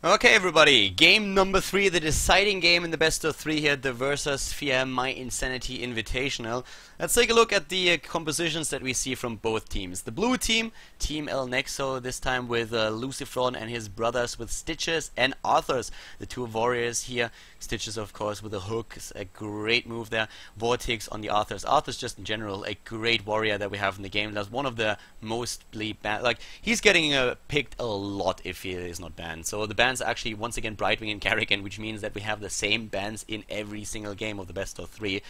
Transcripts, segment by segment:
Okay, everybody, game number 3, the deciding game in the best of 3 here at the Versasphere My Insanity Invitational. Let's take a look at the compositions that we see from both teams. The blue team, Team El Nexo, this time with Lucifron and his brothers with Stitches and Arthurs, the two warriors here. Stitches, of course, with a hook, a great move there. Vortex on the Arthurs. Arthurs just in general, a great warrior that we have in the game. That's one of the mostly banned, like, he's getting picked a lot if he is not banned. So the bans actually once again Brightwing and Karrigan, which means that we have the same bans in every single game of the best of 3.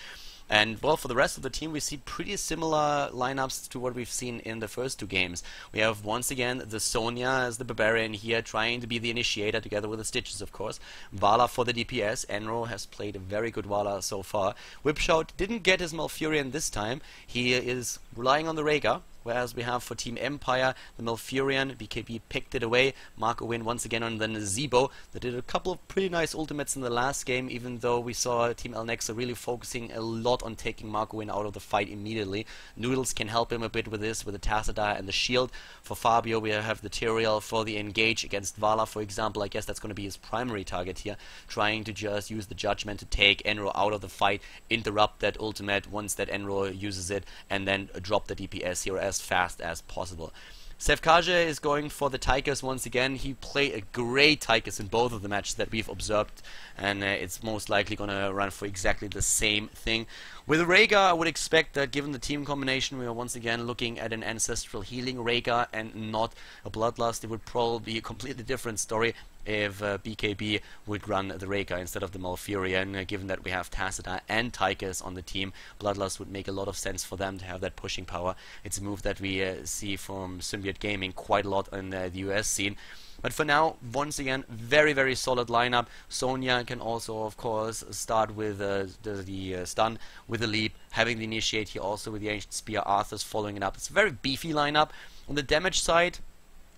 And well, for the rest of the team we see pretty similar lineups to what we've seen in the first two games. We have once again the Sonya as the Barbarian here, trying to be the initiator together with the Stitches, of course. Vala for the DPS. Enro has played a very good Vala so far. Whipshout didn't get his Malfurion this time. He is relying on the Rhaegar. Whereas we have for Team Empire, the Malfurion, BKB picked it away. Marco win once again on the Nazeebo. They did a couple of pretty nice ultimates in the last game, even though we saw Team El Nexo really focusing a lot on taking Marco win out of the fight immediately. Noodles can help him a bit with this, with the Tassadar and the shield. For Fabio, we have the Tyrael for the engage against Vala, for example. I guess that's going to be his primary target here, trying to just use the Judgment to take Enro out of the fight, interrupt that ultimate once that Enro uses it, and then drop the DPS here as fast as possible. Sevkaja is going for the Tychus once again. He played a great Tychus in both of the matches that we've observed, and it's most likely going to run for exactly the same thing. With Rhaegar, I would expect that given the team combination, we are once again looking at an ancestral healing Rhaegar and not a Bloodlust. It would probably be a completely different story if BKB would run the Rhaegar instead of the Malfurion. Given that we have Tassadar and Tychus on the team, Bloodlust would make a lot of sense for them to have that pushing power. It's a move that we see from Symbiote Gaming quite a lot in the US scene. But for now, once again, very, very solid lineup. Sonya can also, of course, start with the stun, with the leap, having the initiate here also with the Ancient Spear. Arthur's following it up. It's a very beefy lineup. On the damage side,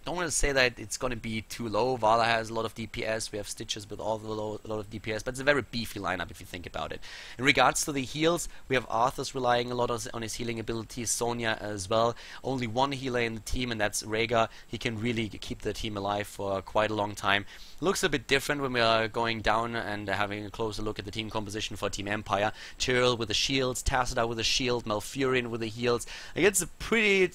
don't want to say that it's going to be too low. Vala has a lot of DPS. We have Stitches with all the a lot of DPS, but it's a very beefy lineup if you think about it. In regards to the heals, we have Arthur's relying a lot on his healing abilities, Sonya as well. Only one healer in the team, and that's Rhaegar. He can really keep the team alive for quite a long time. Looks a bit different when we are going down and having a closer look at the team composition for Team Empire. Tyrael with the shields, Tassadar with the shield, Malfurion with the heals. Like, it's a pretty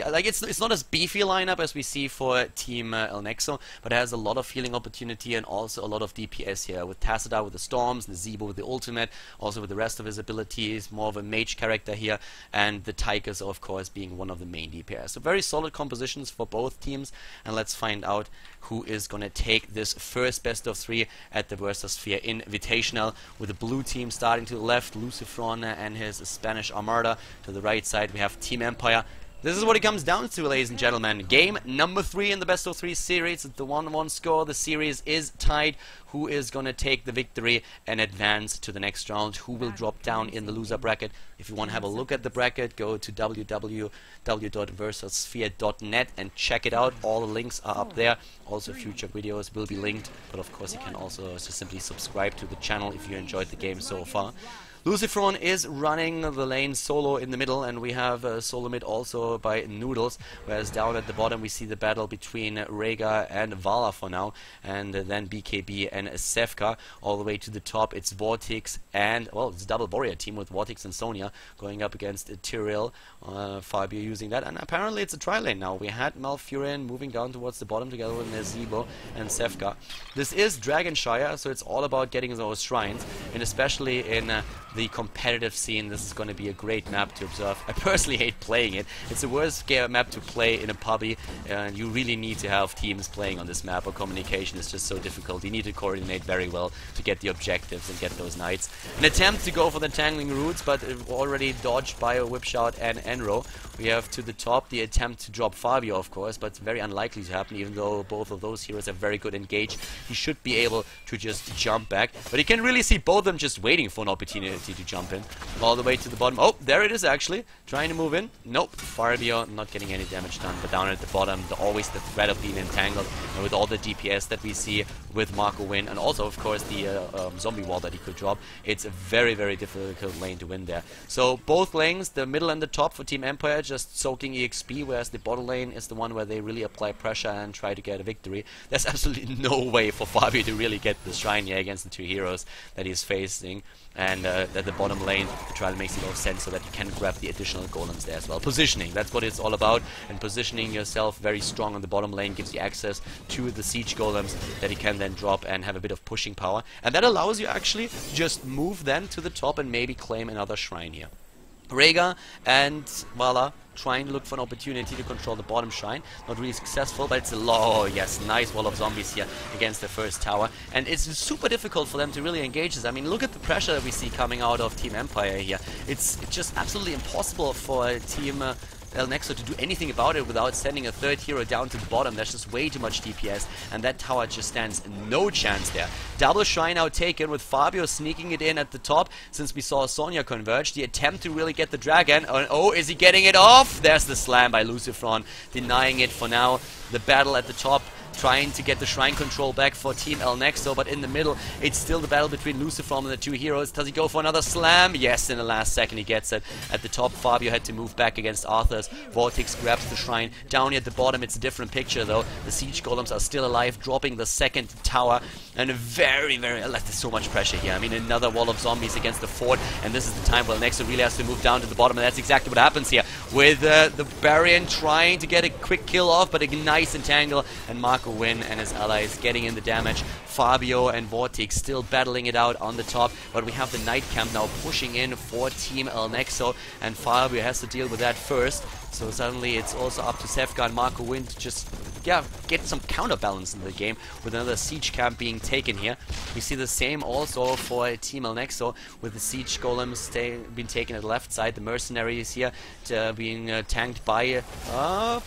like it's not as beefy lineup as we see for Team El Nexo, but it has a lot of healing opportunity and also a lot of DPS here, with Tassadar with the storms, Nazeebo with the ultimate, also with the rest of his abilities, more of a mage character here, and the Tychus, of course, being one of the main DPS. So very solid compositions for both teams, and let's find out who is going to take this first best of 3 at the Versasphere Invitational, with the blue team starting to the left, Lucifron and his Spanish Armada. To the right side we have Team Empire. This is what it comes down to, ladies and gentlemen. Game number 3 in the best of 3 series. It's the 1-1 score. The series is tied. Who is going to take the victory and advance to the next round? Who will drop down in the loser bracket? If you want to have a look at the bracket, go to www.versasphere.net and check it out. All the links are up there. Also, future videos will be linked. But of course, you can also just simply subscribe to the channel if you enjoyed the game so far. Lucifron is running the lane solo in the middle, and we have solo mid also by Noodles, whereas down at the bottom we see the battle between Rhaegar and Vala for now, and then BKB and Sevka. All the way to the top it's Vortex and, well, it's a double warrior team with Vortex and Sonya going up against Tyrael. Fabio using that, and apparently it's a tri-lane now. We had Malfurion moving down towards the bottom together with Nazeebo and Sevka. This is Dragonshire, so it's all about getting those shrines, and especially in the competitive scene, this is going to be a great map to observe. I personally hate playing it. It's the worst map to play in a pubby, and you really need to have teams playing on this map, or communication is just so difficult. You need to coordinate very well to get the objectives and get those knights. An attempt to go for the tangling roots, but already dodged by a Whipshout and Enro. We have to the top the attempt to drop Fabio, of course, but it's very unlikely to happen, even though both of those heroes are very good engaged. He should be able to just jump back, but you can really see both of them just waiting for an opportunity opportunity to jump in all the way to the bottom. Oh, there it is actually. Trying to move in. Nope. Fabio not getting any damage done, but down at the bottom, always the threat of being entangled, and with all the DPS that we see with Marco win, and also of course the zombie wall that he could drop, it's a very, very difficult lane to win there. So both lanes, the middle and the top for Team Empire, just soaking EXP, whereas the bottom lane is the one where they really apply pressure and try to get a victory. There's absolutely no way for Fabio to really get the shrine here against the two heroes that he's facing, and that the bottom lane, the trial makes a lot of sense so that you can grab the additional golems there as well. Positioning, that's what it's all about, and positioning yourself very strong on the bottom lane gives you access to the siege golems that you can then drop and have a bit of pushing power, and that allows you actually to just move then to the top and maybe claim another shrine here. Rehgar and Vala trying to look for an opportunity to control the bottom shrine. Not really successful, but it's a low, yes, nice wall of zombies here against the first tower. And it's super difficult for them to really engage this. I mean, look at the pressure that we see coming out of Team Empire here. It's just absolutely impossible for Team Elnexo to do anything about it without sending a third hero down to the bottom. There's just way too much DPS, and that tower just stands no chance there. Double shrine now taken, with Fabio sneaking it in at the top, since we saw Sonya converge. The attempt to really get the dragon. Oh, is he getting it off? There's the slam by Lucifron, denying it for now. The battle at the top, trying to get the shrine control back for Team Elnexo, but in the middle, it's still the battle between Lucifron and the two heroes. Does he go for another slam? Yes, in the last second he gets it. At the top, Fabio had to move back against Arthur's. Vortex grabs the shrine. Down here at the bottom, it's a different picture though. The siege golems are still alive, dropping the second tower, and a very, there's so much pressure here. I mean, another wall of zombies against the fort, and this is the time where Elnexo really has to move down to the bottom, and that's exactly what happens here. With the Barian trying to get a quick kill off, but a nice entangle, and Marco win, and his allies getting in the damage. Fabio and Vortex still battling it out on the top, but we have the Night Camp now pushing in for Team Elnexo, and Fabio has to deal with that first. So suddenly it's also up to Sefka and Marco Win to just, yeah, get some counterbalance in the game, with another siege camp being taken here. We see the same also for Team Elnexo, with the siege golems being taken at the left side. The mercenaries here being tanked by, I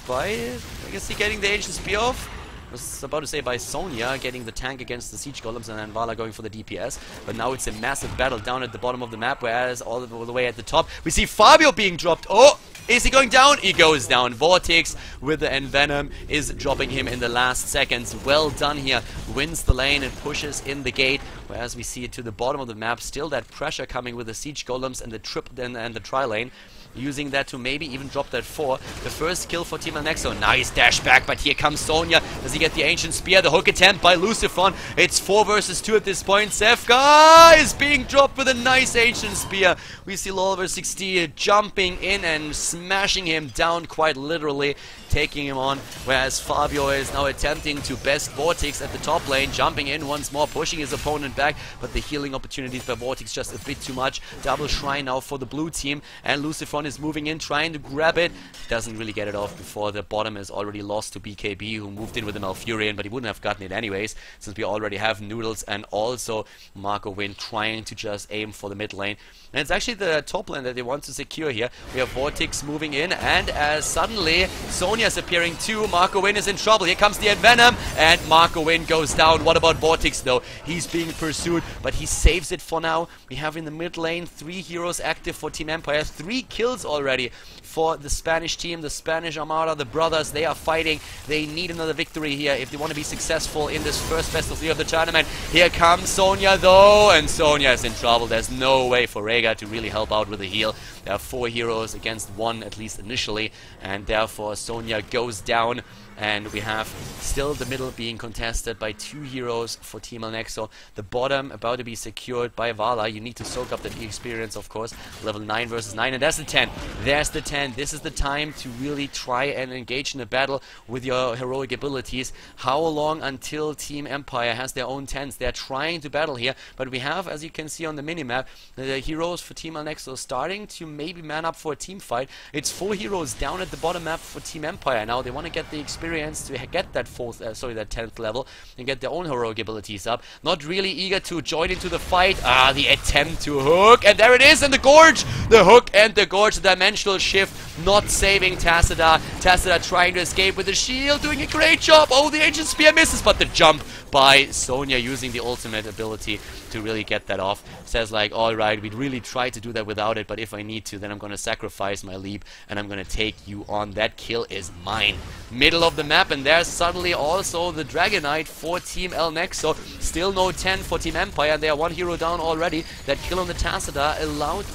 guess he getting the ancient spear off. I was about to say by Sonya getting the tank against the siege golems, and then Vala going for the DPS. But now it's a massive battle down at the bottom of the map, whereas all the way at the top we see Fabio being dropped. Oh! Is he going down? He goes down. Vortex with the Envenom is dropping him in the last seconds. Well done here. Wins the lane and pushes in the gate. Whereas we see it to the bottom of the map, still that pressure coming with the siege golems and the tri lane. Using that to maybe even drop that 4. The first kill for Team Elnexo. Nice dash back, but here comes Sonya. Does he get the Ancient Spear? The hook attempt by Lucifron. It's 4 versus 2 at this point. Sefka is being dropped with a nice Ancient Spear. We see Lolver60 jumping in and smashing him down quite literally, taking him on. Whereas Fabio is now attempting to best Vortex at the top lane, jumping in once more, pushing his opponent back, but the healing opportunities by Vortex just a bit too much. Double shrine now for the blue team, and Lucifron is moving in, trying to grab it. Doesn't really get it off before the bottom is already lost to BKB, who moved in with the Malfurion, but he wouldn't have gotten it anyways, since we already have Noodles and also Marco Win trying to just aim for the mid lane. And it's actually the top lane that they want to secure here. We have Vortex moving in, and as suddenly Sonya is appearing too, Marco Win is in trouble. Here comes the Envenom, and Marco Win goes down. What about Vortex though? He's being pursued, but he saves it for now. We have in the mid lane 3 heroes active for Team Empire, 3 kills already for the Spanish team, the Spanish Armada, the brothers. They are fighting. They need another victory here if they want to be successful in this first best of 3 of the tournament. Here comes Sonya though, and Sonya is in trouble. There's no way for Rehgar to really help out with a heal. There are 4 heroes against 1, at least initially, and therefore Sonya goes down. And we have still the middle being contested by 2 heroes for Team Elnexo. The bottom about to be secured by Vala. You need to soak up that experience, of course. Level 9 versus 9, and there's the 10. There's the 10. This is the time to really try and engage in a battle with your heroic abilities. How long until Team Empire has their own 10s? They're trying to battle here, but we have, as you can see on the minimap, the heroes for Team Elnexo starting to maybe man up for a team fight. It's 4 heroes down at the bottom map for Team Empire. Now they want to get the experience to get that 10th level and get their own heroic abilities up. Not really eager to join into the fight. The attempt to hook, and there it is, and the Gorge! The hook and the Gorge, the dimensional shift, not saving Tassadar. Tassadar trying to escape with the shield, doing a great job. Oh, the Ancient Spear misses, but the jump by Sonya using the ultimate ability to really get that off. Says like, alright, we'd really try to do that without it, but if I need to, then I'm gonna sacrifice my leap and I'm gonna take you on. That kill is mine. Middle of the map, and there's suddenly also the Dragon Knight for Team El Nexo. Still no 10 for Team Empire, and they are one hero down already. That kill on the Tassadar allowed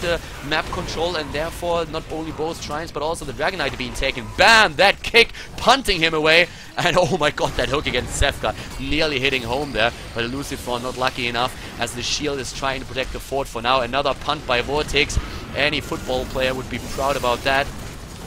the map control, and therefore not only both shrines but also the Dragon Knight being taken. Bam! That kick, punting him away. And oh my god, that hook against Zefka nearly hitting home there. But Lucifer not lucky enough, as the shield is trying to protect the fort for now. Another punt by Vortex. Any football player would be proud about that.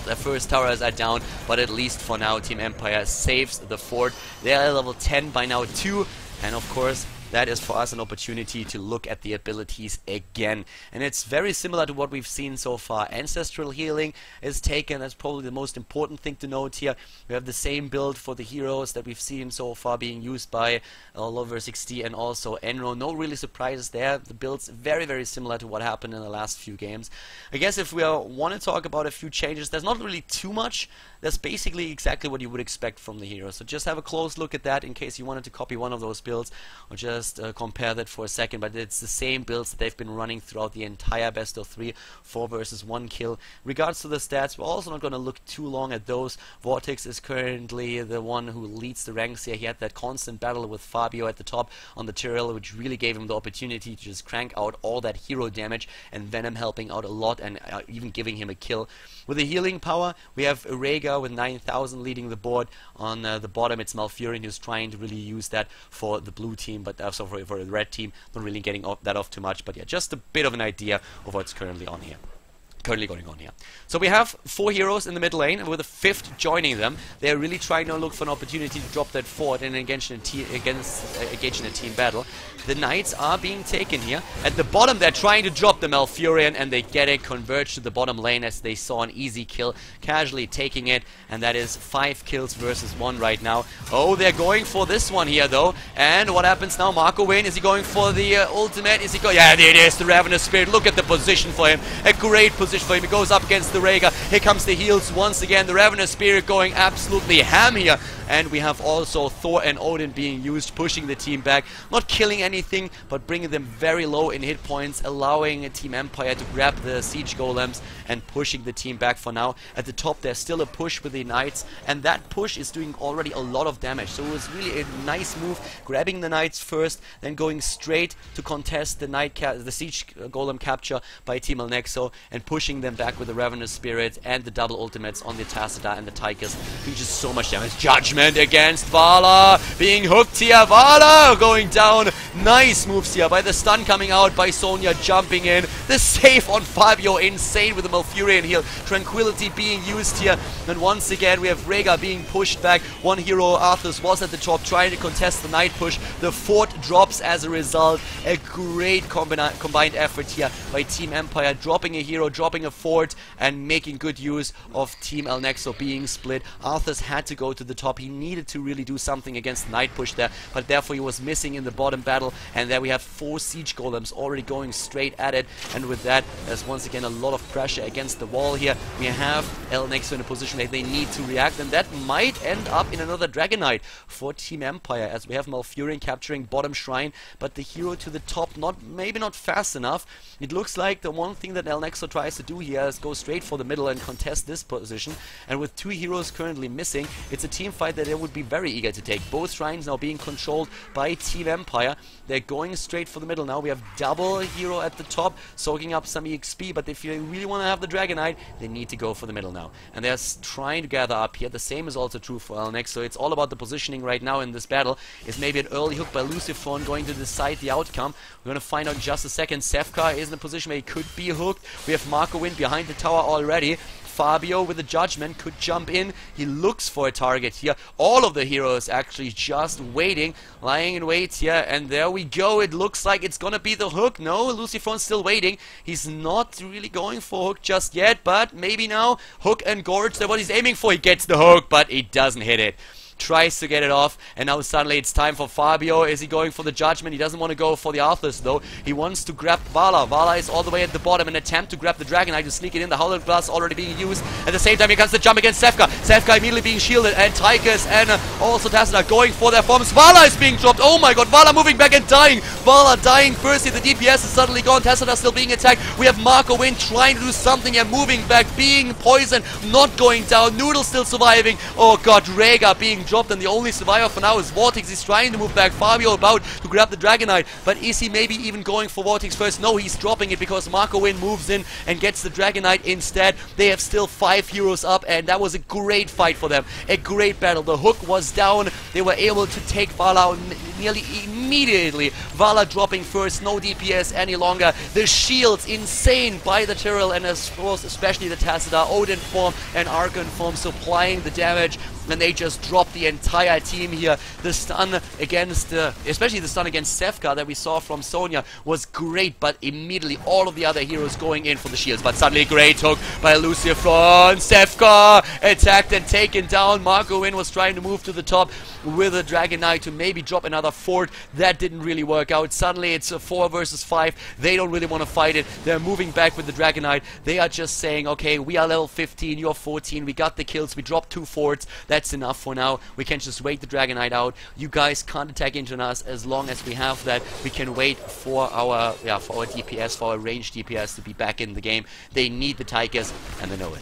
The first towers are down, but at least for now Team Empire saves the fort. They are level 10 by now too, and of course that is for us an opportunity to look at the abilities again. And it's very similar to what we've seen so far. Ancestral Healing is taken. That's probably the most important thing to note here. We have the same build for the heroes that we've seen so far being used by Lover60 and also Enro. No really surprises there. The build's very, very similar to what happened in the last few games. I guess if we want to talk about a few changes, there's not really too much. That's basically exactly what you would expect from the heroes. So just have a close look at that in case you wanted to copy one of those builds, or just compare that for a second. But it's the same builds that they've been running throughout the entire best of 3, 4 versus 1 kill. Regards to the stats, we're also not going to look too long at those. Vortex is currently the one who leads the ranks here. He had that constant battle with Fabio at the top on the Tyrell, which really gave him the opportunity to just crank out all that hero damage, and Venom helping out a lot and even giving him a kill. With the healing power, we have Rhaegar with 9,000 leading the board. On the bottom, it's Malfurion who's trying to really use that for the blue team, but also for the red team, not really getting that off too much. But yeah, just a bit of an idea of what's currently going on here. So we have 4 heroes in the mid lane, and with a 5th joining them. They are really trying to look for an opportunity to drop that fort and engage in a team battle. The Knights are being taken here. At the bottom, they're trying to drop the Malfurion, and they get it, converge to the bottom lane as they saw an easy kill, casually taking it, and that is 5 kills versus 1 right now. Oh, they're going for this one here, though. And what happens now? Marco Wayne, is he going for the ultimate? Is he going? Yeah, it is the Ravenous Spirit. Look at the position for him. A great position for him. He goes up against the Rhaegar. Here comes the heals once again. The Ravenous Spirit going absolutely ham here. And we have also Thor and Odin being used, pushing the team back. Not killing anything, but bringing them very low in hit points, allowing Team Empire to grab the siege golems and pushing the team back for now. At the top, there's still a push with the Knights, and that push is doing already a lot of damage. So it was really a nice move, grabbing the Knights first, then going straight to contest the siege golem capture by Team El Nexo, and pushing them back with the Ravenous Spirit and the double ultimates on the Tassadar and the Tychus, doing just so much damage. Judgment against Vala, being hooked here. Vala going down. Nice moves here by the stun coming out by Sonya, jumping in. The save on Fabio, insane with the Malfurion heal. Tranquility being used here. And once again, we have Rhaegar being pushed back. One hero, Arthas, was at the top trying to contest the Knight push. The fort drops as a result. A great combined effort here by Team Empire, dropping a hero, dropping a fort, and making good use of Team El Nexo being split. Arthas had to go to the top. He needed to really do something against Knight push there, but therefore he was missing in the bottom battle. And there we have 4 siege golems already going straight at it, and with that, there's once again a lot of pressure against the wall here. We have El Nexo in a position where they need to react, and that might end up in another Dragon Knight for Team Empire, as we have Malfurion capturing bottom shrine, but the hero to the top maybe not fast enough. It looks like the one thing that El Nexo tries to do here is go straight for the middle and contest this position, and with 2 heroes currently missing, it's a team fight that they would be very eager to take. Both shrines now being controlled by Team Empire. They're going straight for the middle now. We have double hero at the top, soaking up some EXP, but if you really want to have the Dragon Knight, they need to go for the middle now. And they're trying to gather up here. The same is also true for El Nexo, so it's all about the positioning right now in this battle. Is maybe an early hook by Lucifer going to decide the outcome. We're going to find out in just a second. Zefka is in a position where he could be hooked. We have Marco Wind behind the tower already. Fabio with the Judgment could jump in. He looks for a target here. All of the heroes actually just waiting, lying in wait here, and there we go. It looks like it's gonna be the hook. No, Lucifer's still waiting. He's not really going for hook just yet, but maybe now. Hook and Gorge, that's what he's aiming for. He gets the hook, but he doesn't hit it. tries to get it off, and now suddenly it's time for Fabio. Is he going for the judgment? He doesn't want to go for the Arthurs though. He wants to grab Vala. Vala is all the way at the bottom, an attempt to grab the Dragon Knight to sneak it in. The Howler Blast already being used. At the same time, here comes the jump against Sefka. Sefka immediately being shielded, and Tychus and also Tassadar going for their forms. Vala is being dropped. Oh my god, Vala moving back and dying. Vala dying first. The DPS is suddenly gone. Tassadar still being attacked. We have Marco Win trying to do something and moving back, being poisoned, not going down. Noodle still surviving. Oh god, Rhaegar being dropped, and the only survivor for now is Vortex. He's trying to move back. Fabio about to grab the Dragon Knight, but is he maybe even going for Vortex first? No, he's dropping it because Marco Win moves in and gets the Dragon Knight instead. They have still 5 heroes up, and that was a great fight for them. A great battle. The hook was down. They were able to take Vala out nearly immediately. Vala dropping first. No DPS any longer. The shields insane by the Tyrell, and of course especially the Tassadar, Odin form and Archon form supplying the damage. And they just dropped the entire team here. The stun against, especially the stun against Sefka that we saw from Sonya was great, but immediately all of the other heroes going in for the shields. But suddenly great hook by Lucifron. Sefka attacked and taken down. Marco Win was trying to move to the top with a Dragon Knight to maybe drop another fort. That didn't really work out. Suddenly it's a 4 versus 5. They don't really want to fight it. They're moving back with the Dragon Knight. They are just saying, okay, we are level 15, you're 14, we got the kills, we dropped 2 forts. That's enough for now. We can just wait the Dragon Knight out. You guys can't attack into us as long as we have that. We can wait for our DPS, for our ranged DPS to be back in the game. They need the Tychus, and they know it.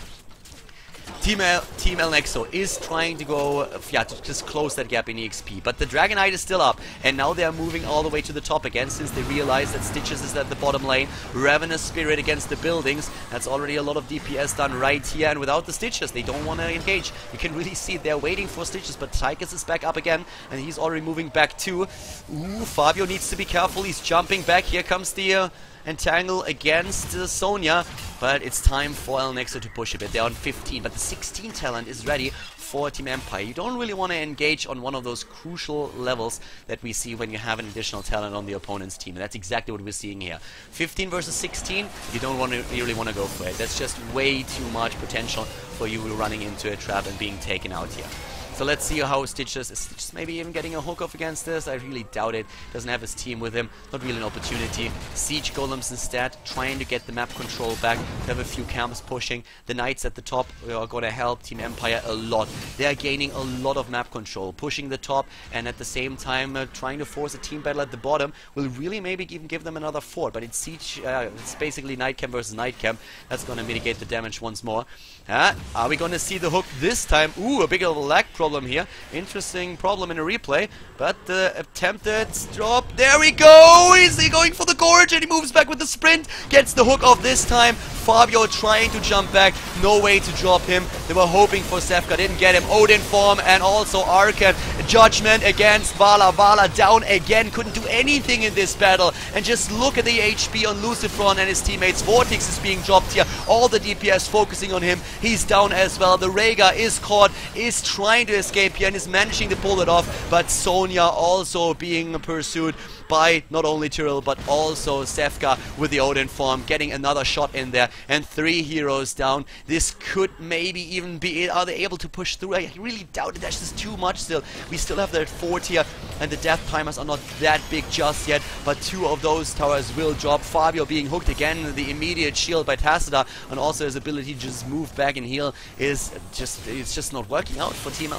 Team El Nexo is trying to go, to just close that gap in EXP, but the Dragon Knight is still up, and now they are moving all the way to the top again, since they realize that Stitches is at the bottom lane. Ravenous Spirit against the buildings. That's already a lot of DPS done right here, and without the Stitches, they don't want to engage. You can really see they're waiting for Stitches, but Tychus is back up again, and he's already moving back too. Ooh, Fabio needs to be careful. He's jumping back. Here comes the Entangle against Sonya, but it's time for El Nexo to push a bit. They're on 15, but the 16 talent is ready for Team Empire. You don't really want to engage on one of those crucial levels that we see when you have an additional talent on the opponent's team, and that's exactly what we're seeing here. 15 versus 16, you don't really want to go for it. That's just way too much potential for you running into a trap and being taken out here. So let's see how Stitches is just maybe even getting a hook off against this. I really doubt it. Doesn't have his team with him. Not really an opportunity. Siege Golems instead, trying to get the map control back. They have a few camps pushing. The Knights at the top are going to help Team Empire a lot. They are gaining a lot of map control, pushing the top, and at the same time trying to force a team battle at the bottom. Will really maybe even give them another fort, but it's Siege. It's basically Night Camp versus Night Camp. That's going to mitigate the damage once more. Are we going to see the hook this time? Ooh, a big little lag problem here. Interesting problem in a replay, but the attempted drop. There we go! Is he going for the gorge? And he moves back with the sprint. Gets the hook off this time. Fabio trying to jump back. No way to drop him. They were hoping for Sefka. Didn't get him. Odin form and also Archon. Judgment against Vala. Vala down again. Couldn't do anything in this battle. And just look at the HP on Lucifron and his teammates. Vortex is being dropped here. All the DPS focusing on him. He's down as well. The Rhaegar is caught. Is trying to escape here and is managing to pull it off. But Sonya also being pursued by not only Tyrell but also Sefka with the Odin form, getting another shot in there, and 3 heroes down. This could maybe even be, are they able to push through? I really doubt it. That's just too much still. We still have that fort here, and the death timers are not that big just yet, but 2 of those towers will drop. Fabio being hooked again, the immediate shield by Tassadar, and also his ability to just move back and heal is just, it's just not working out for Team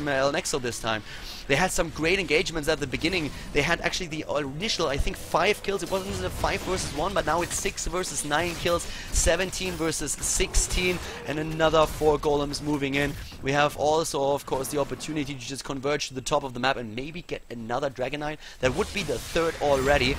El Nexo this time. They had some great engagements at the beginning. They had actually the initial, I think, 5 kills. It wasn't a 5 versus 1, but now it's 6 versus 9 kills, 17 versus 16, and another 4 golems moving in. We have also, of course, the opportunity to just converge to the top of the map and maybe get another Dragon Knight. That would be the 3rd already.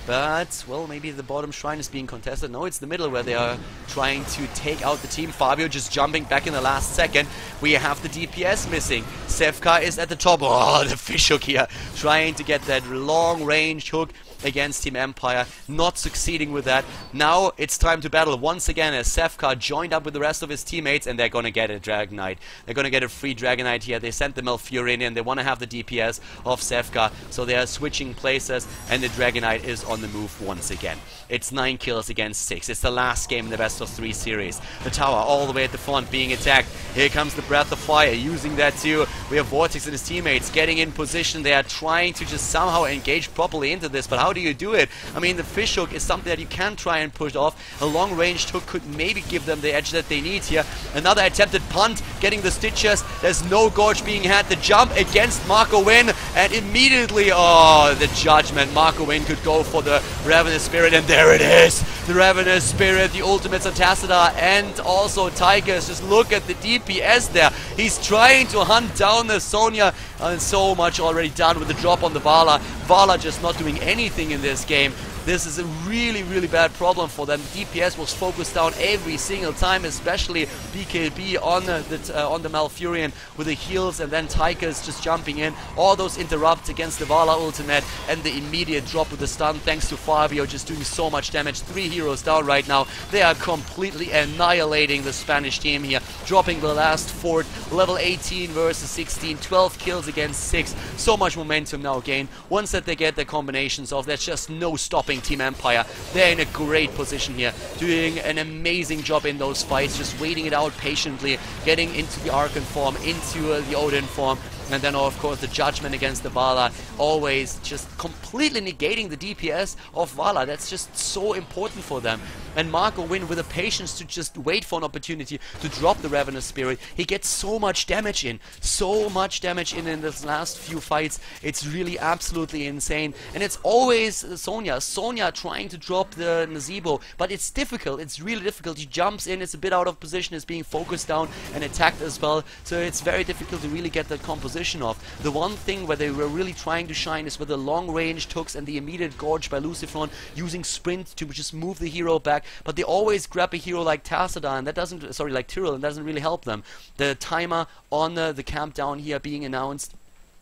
But, well, maybe the bottom shrine is being contested. No, it's the middle where they are trying to take out the team. Fabio just jumping back in the last second. We have the DPS missing. Sefka is at the top. Oh, the fish hook here. Trying to get that long-range hook. against Team Empire, not succeeding with that. Now it's time to battle once again as Sefka joined up with the rest of his teammates, and they're gonna get a Dragonite. They're gonna get a free Dragonite here. They sent the Malfurion in. They want to have the DPS of Sefka, so they are switching places, and the Dragonite is on the move once again. It's 9 kills against 6. It's the last game in the best of 3 series. The tower all the way at the front being attacked. Here comes the Breath of Fire, using that too. We have Vortex and his teammates getting in position. They are trying to just somehow engage properly into this, but how do you do it? I mean, the fish hook is something that you can try and push off. A long-ranged hook could maybe give them the edge that they need here. Another attempted punt, getting the stitches. There's no Gorge being had. The jump against Marco Wynn, and immediately, oh, the judgment. Marco Wynn could go for the Ravenous Spirit, and there it is. The Ravenous Spirit, the ultimates of Tassadar, and also Tigers. Just look at the DPS there. He's trying to hunt down the Sonya, and so much already done with the drop on the Vala. Vala just not doing anything in this game. This is a really, really bad problem for them. DPS was focused down every single time, especially BKB on the Malfurion with the heals, and then Tigers just jumping in. All those interrupts against the Vala ultimate, and the immediate drop with the stun thanks to Fabio, just doing so much damage. 3 heroes down right now. They are completely annihilating the Spanish team here, dropping the last fort. Level 18 versus 16, 12 kills against 6. So much momentum now gained. Once that they get the combinations off, there's just no stopping Team Empire. They're in a great position here, doing an amazing job in those fights, just waiting it out patiently, getting into the Archon form, into the Odin form, and then of course the judgment against the Vala, always just completely negating the DPS of Vala. That's just so important for them. And Marco Wynn with the patience to just wait for an opportunity to drop the Ravenous Spirit. He gets so much damage in, in this last few fights. It's really absolutely insane. And it's always Sonya trying to drop the Nazeebo, but it's difficult. It's really difficult. He jumps in, it's a bit out of position, is being focused down and attacked as well. So it's very difficult to really get that composition off. The one thing where they were really trying to shine is with the long-range hooks and the immediate Gorge by Lucifron, using sprint to just move the hero back. But they always grab a hero like Tassadar, and that doesn't, sorry, like Tyrell, and doesn't really help them. The timer on the camp down here being announced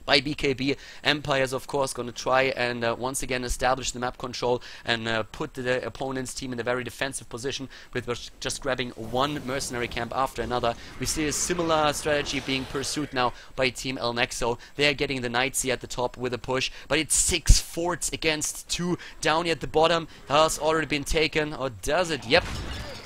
by BKB. Empire is of course going to try and once again establish the map control and put the opponent's team in a very defensive position with just grabbing one mercenary camp after another. We see a similar strategy being pursued now by Team El Nexo. They are getting the Knightsy at the top with a push, but it's 6 forts against 2 down here at the bottom. Has already been taken, or does it? Yep.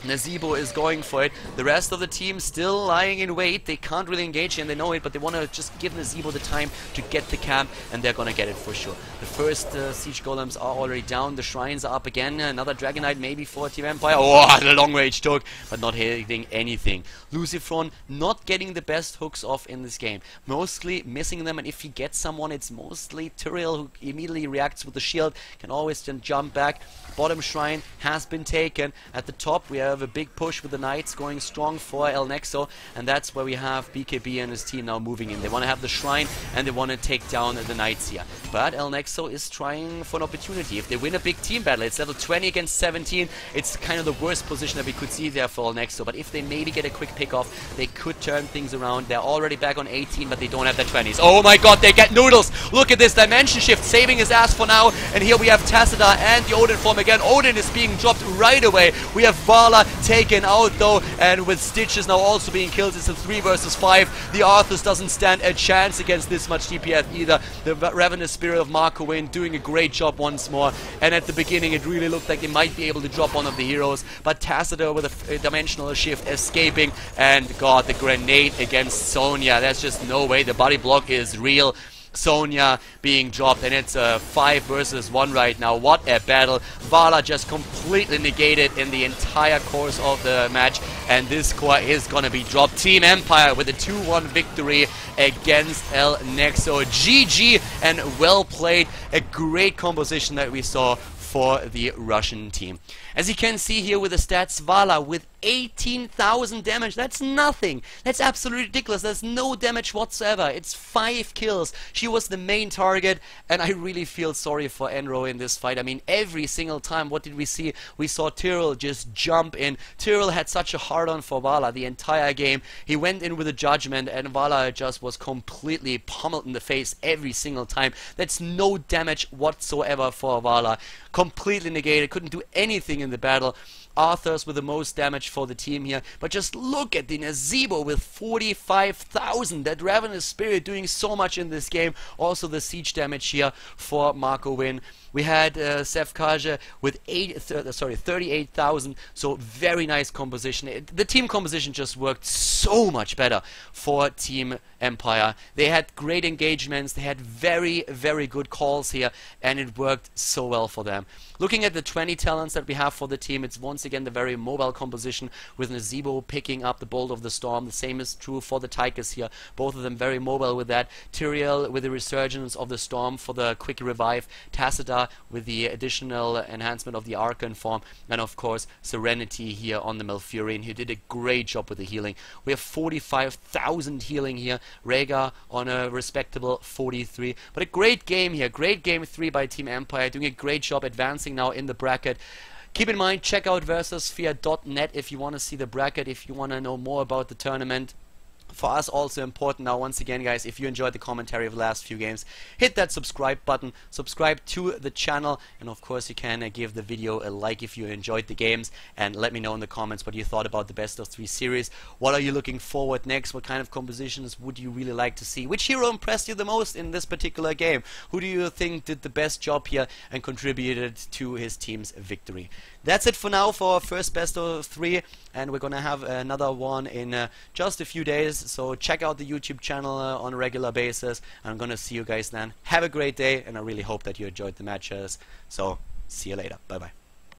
Nazeebo is going for it. The rest of the team still lying in wait. They can't really engage and they know it, but they want to just give Nazeebo the time to get the camp, and they're gonna get it for sure. The first siege golems are already down. The shrines are up again. Another Dragonite maybe for Team Empire. Oh, the long range took, but not hitting anything. Lucifron not getting the best hooks off in this game. Mostly missing them, and if he gets someone, it's mostly Tyrell, who immediately reacts with the shield. Can always then jump back. Bottom shrine has been taken. At the top we have a big push with the Knights going strong for El Nexo, and that's where we have BKB and his team now moving in. They want to have the shrine and they want to take down the Knights here. But El Nexo is trying for an opportunity. If they win a big team battle, it's level 20 against 17. It's kind of the worst position that we could see there for El Nexo. But if they maybe get a quick pick off, they could turn things around. They're already back on 18, but they don't have the 20s. Oh my god, they get noodles! Look at this dimension shift, saving his ass for now. And here we have Tassadar and the Odin form again. Odin is being dropped right away. We have Vala taken out though, and with Stitches now also being killed. It's a 3 versus 5. The Arthas doesn't stand a chance against this much DPS either. The Ravenous Spirit of Marco Wynn doing a great job once more, and at the beginning it really looked like they might be able to drop one of the heroes, but Tassadar with a dimensional shift escaping, and god, the grenade against Sonya. There's just no way. The body block is real. Sonya being dropped, and it's a 5 versus 1 right now. What a battle. Vala just completely negated in the entire course of the match, and this core is gonna be dropped. Team Empire with a 2-1 victory against El Nexo. GG, and well played. A great composition that we saw for the Russian team. As you can see here with the stats, Vala with 18,000 damage. That's nothing. That's absolutely ridiculous. There's no damage whatsoever. It's 5 kills. She was the main target, and I really feel sorry for Enro in this fight. I mean, every single time, what did we see? We saw Tyrell just jump in. Tyrell had such a hard-on for Vala the entire game. He went in with a judgment, and Vala just was completely pummeled in the face every single time. That's no damage whatsoever for Vala. Completely negated. Couldn't do anything in the battle. Arthur's with the most damage for the team here, but just look at the Nazeebo with 45,000. That Ravenous Spirit doing so much in this game. Also the siege damage here for Marco Win. We had Seth Kaja with 38,000, so very nice composition. The team composition just worked so much better for Team Empire. They had great engagements, they had very, very good calls here, and it worked so well for them. Looking at the 20 talents that we have for the team, it's once again the very mobile composition, with Nazeebo picking up the Bolt of the Storm. The same is true for the Tychus here, both of them very mobile with that. Tyrael with the Resurgence of the Storm for the quick revive. Tassadar with the additional enhancement of the Archon form, and of course Serenity here on the Malfurion, who did a great job with the healing. We have 45,000 healing here. Rhaegar on a respectable 43. But a great game here, great game 3 by Team Empire, doing a great job advancing now in the bracket. Keep in mind, check out versusphere.net if you want to see the bracket, if you want to know more about the tournament. For us, also important now, once again, guys, if you enjoyed the commentary of the last few games, hit that subscribe button, subscribe to the channel, and of course you can give the video a like if you enjoyed the games, and let me know in the comments what you thought about the best of 3 series. What are you looking forward next? What kind of compositions would you really like to see? Which hero impressed you the most in this particular game? Who do you think did the best job here and contributed to his team's victory? That's it for now for our first best of 3, and we're gonna have another one in just a few days. So check out the YouTube channel on a regular basis. I'm gonna see you guys then. Have a great day, and I really hope that you enjoyed the matches. So see you later. Bye bye.